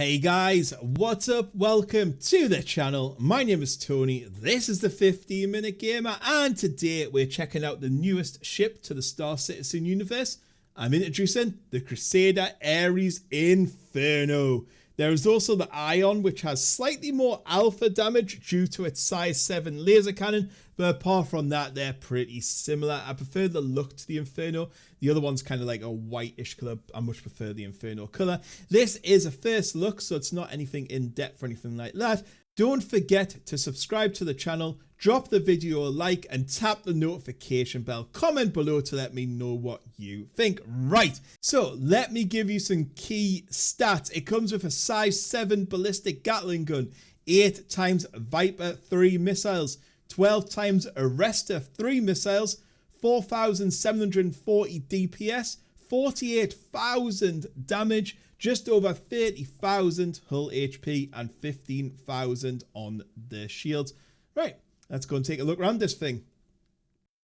Hey guys, what's up? Welcome to the channel. My name is Tony. This is the 15-Minute Gamer, and today we're checking out the newest ship to the Star Citizen universe. I'm introducing the Crusader Ares Inferno. There is also the Ion, which has slightly more alpha damage due to its size 7 laser cannon, but apart from that, they're pretty similar. I prefer the look to the Inferno. The other one's kind of like a whitish color. I much prefer the Inferno color. This is a first look, so it's not anything in depth or anything like that. Don't forget to subscribe to the channel, drop the video a like, and tap the notification bell. Comment below to let me know what you think. Right, so let me give you some key stats. It comes with a size 7 ballistic gatling gun, 8 times Viper 3 missiles, 12 times Arrestor 3 missiles, 4,740 DPS, 48,000 damage, just over 30,000 hull HP, and 15,000 on the shields. Right, let's go and take a look around this thing.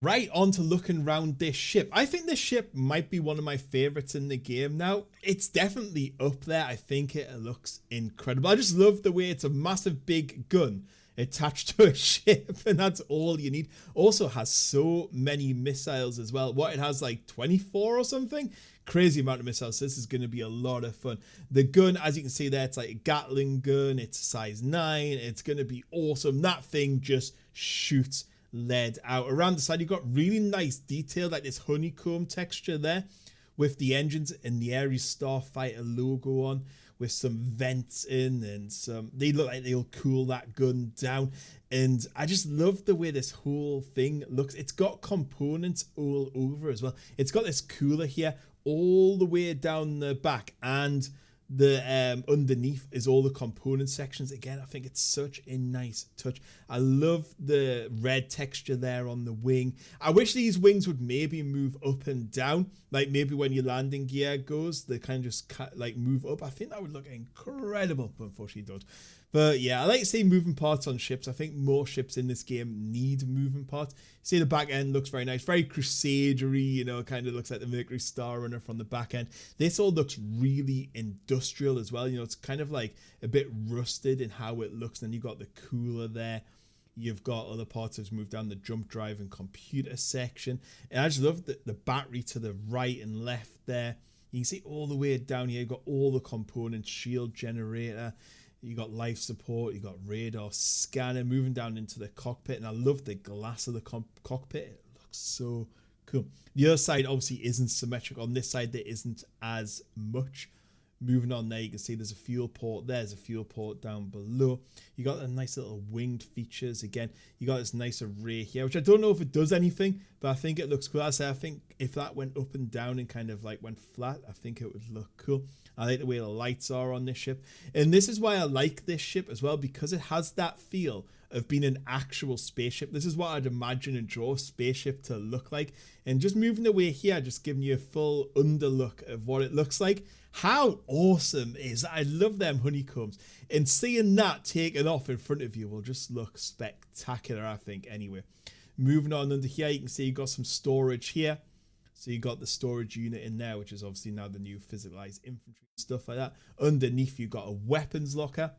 Right, on to looking around this ship. I think this ship might be one of my favorites in the game now. It's definitely up there. I think it looks incredible. I just love the way it's a massive big gun attached to a ship, and that's all you need. Also has so many missiles as well. What, it has like 24 or something? Crazy amount of missiles. This is going to be a lot of fun. The gun, as you can see there, it's like a gatling gun. It's size 9. It's going to be awesome. That thing just shoots lead out. Around the side, you've got really nice detail, like this honeycomb texture there with the engines and the Ares Starfighter logo on, with some vents in, and they look like they'll cool that gun down. And I just love the way this whole thing looks. It's got components all over as well. It's got this cooler here all the way down the back, and the underneath is all the component sections. Again, I think it's such a nice touch. I love the red texture there on the wing. I wish these wings would maybe move up and down, like maybe when your landing gear goes, they kind of just like move up. I think that would look incredible, but unfortunately don't. But yeah, I like to see moving parts on ships. I think more ships in this game need moving parts. See, the back end looks very nice, very crusadery, you know, kind of looks like the Mercury Star Runner from the back end. This all looks really industrial as well. You know, it's kind of like a bit rusted in how it looks. And then you've got the cooler there. You've got other parts that's moved down the jump drive and computer section. And I just love the battery to the right and left there. You can see all the way down here, you've got all the components, shield generator. You got life support, you got radar scanner, moving down into the cockpit, and I love the glass of the cockpit. It looks so cool. The other side obviously isn't symmetric. On this side there isn't as much. Moving on there, you can see there's a fuel port. There's a fuel port down below. You got the nice little winged features again. You got this nice array here, which I don't know if it does anything, but I think it looks cool. I say, I think if that went up and down and kind of like went flat, I think it would look cool. I like the way the lights are on this ship. And this is why I like this ship as well, because it has that feel of being an actual spaceship. This is what I'd imagine and draw a spaceship to look like. And just moving away here, just giving you a full underlook of what it looks like. How awesome is that? I love them honeycombs. And seeing that taken off in front of you will just look spectacular, I think, anyway. Moving on under here, you can see you've got some storage here. So you got the storage unit in there, which is obviously now the new physicalized infantry, stuff like that. Underneath, you've got a weapons locker,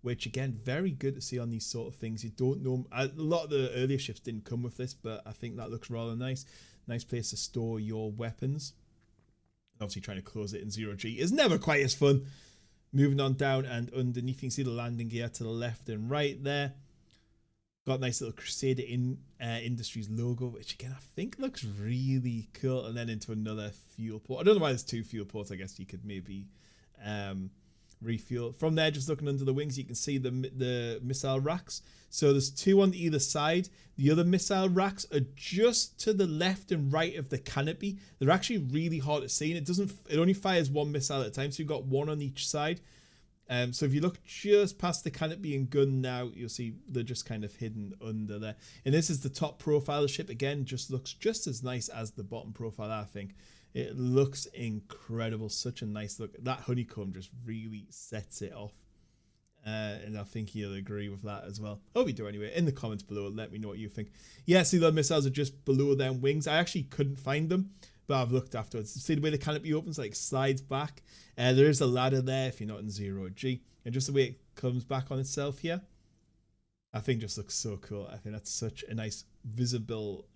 which again, very good to see on these sort of things. You don't know, a lot of the earlier ships didn't come with this, but I think that looks rather nice. Nice place to store your weapons. Obviously, trying to close it in 0G is never quite as fun. Moving on down and underneath, you can see the landing gear to the left and right there. Got a nice little Crusader Industries logo, which again I think looks really cool. And then into another fuel port. I don't know why there's 2 fuel ports. I guess you could maybe refuel. From there, just looking under the wings, you can see the missile racks. So there's 2 on either side. The other missile racks are just to the left and right of the canopy. They're actually really hard to see, and it only fires 1 missile at a time. So you've got 1 on each side. So if you look just past the canopy and gun now, you'll see they're just kind of hidden under there. And this is the top profile of the ship. Again, just looks just as nice as the bottom profile, I think. It looks incredible. Such a nice look. That honeycomb just really sets it off. And I think you'll agree with that as well. Hope you do anyway. In the comments below, let me know what you think. Yeah, see, the missiles are just below them wings. I actually couldn't find them, but I've looked afterwards. See the way the canopy opens, like slides back. There is a ladder there if you're not in 0G, and just the way it comes back on itself here, I think just looks so cool. I think that's such a nice visible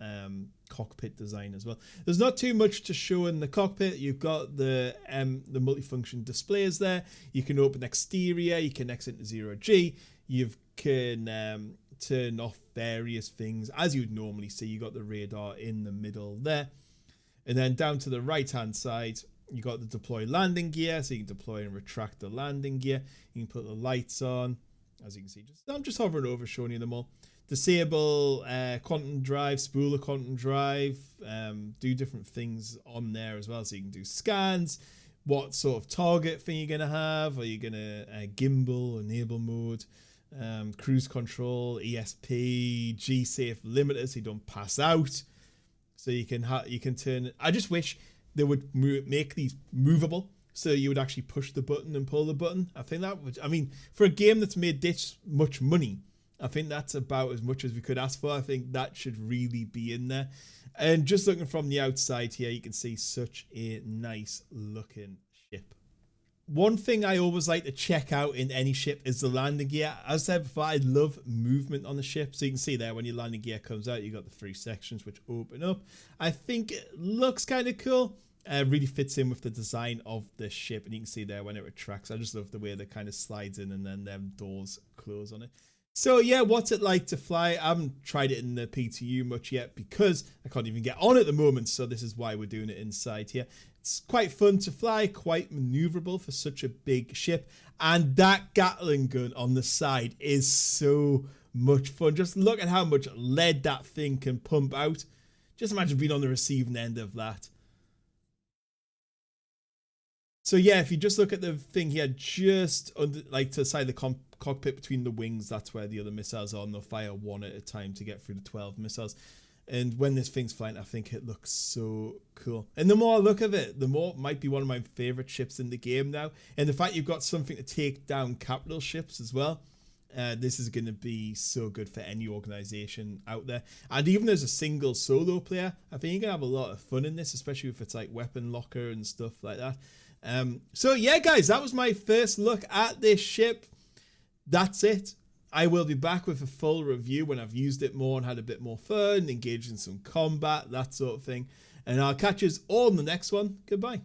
cockpit design as well. There's not too much to show in the cockpit. You've got the multifunction displays there. You can open exterior. You can exit to 0G. You can turn off various things as you'd normally see. You got the radar in the middle there, and then down to the right hand side, you got the deploy landing gear, so you can deploy and retract the landing gear. You can put the lights on. As you can see, I'm just hovering over showing you them all. Disable quantum drive, spooler quantum drive, do different things on there as well. So you can do scans, what sort of target thing you're going to have. Are you going to gimbal, enable mode, cruise control, ESP, G-safe limiter so you don't pass out. So you can turn. I just wish they would make these movable. So you would actually push the button and pull the button. I think that would, I mean, for a game that's made this much money, I think that's about as much as we could ask for. I think that should really be in there. And just looking from the outside here, you can see such a nice looking ship. One thing I always like to check out in any ship is the landing gear. As I said before, I love movement on the ship. So you can see there when your landing gear comes out, you got the 3 sections which open up. I think it looks kind of cool. Really fits in with the design of the ship, and you can see there when it retracts. I just love the way that kind of slides in and then them doors close on it. So yeah, what's it like to fly? I haven't tried it in the PTU much yet because I can't even get on at the moment, so this is why we're doing it inside here. It's quite fun to fly, quite maneuverable for such a big ship, and that gatling gun on the side is so much fun. Just look at how much lead that thing can pump out. Just imagine being on the receiving end of that. So yeah, if you just look at the thing here, just under, like to the side of the cockpit between the wings, that's where the other missiles are, and they'll fire 1 at a time to get through the 12 missiles. And when this thing's flying, I think it looks so cool. And the more I look at it, the more it might be one of my favorite ships in the game now. And the fact you've got something to take down capital ships as well, this is going to be so good for any organization out there. And even as a single solo player, I think you're going to have a lot of fun in this, especially if it's like weapon locker and stuff like that. So yeah, guys, that was my first look at this ship. That's it. I will be back with a full review when I've used it more and had a bit more fun, engaged in some combat, that sort of thing. And I'll catch you all in the next one. Goodbye.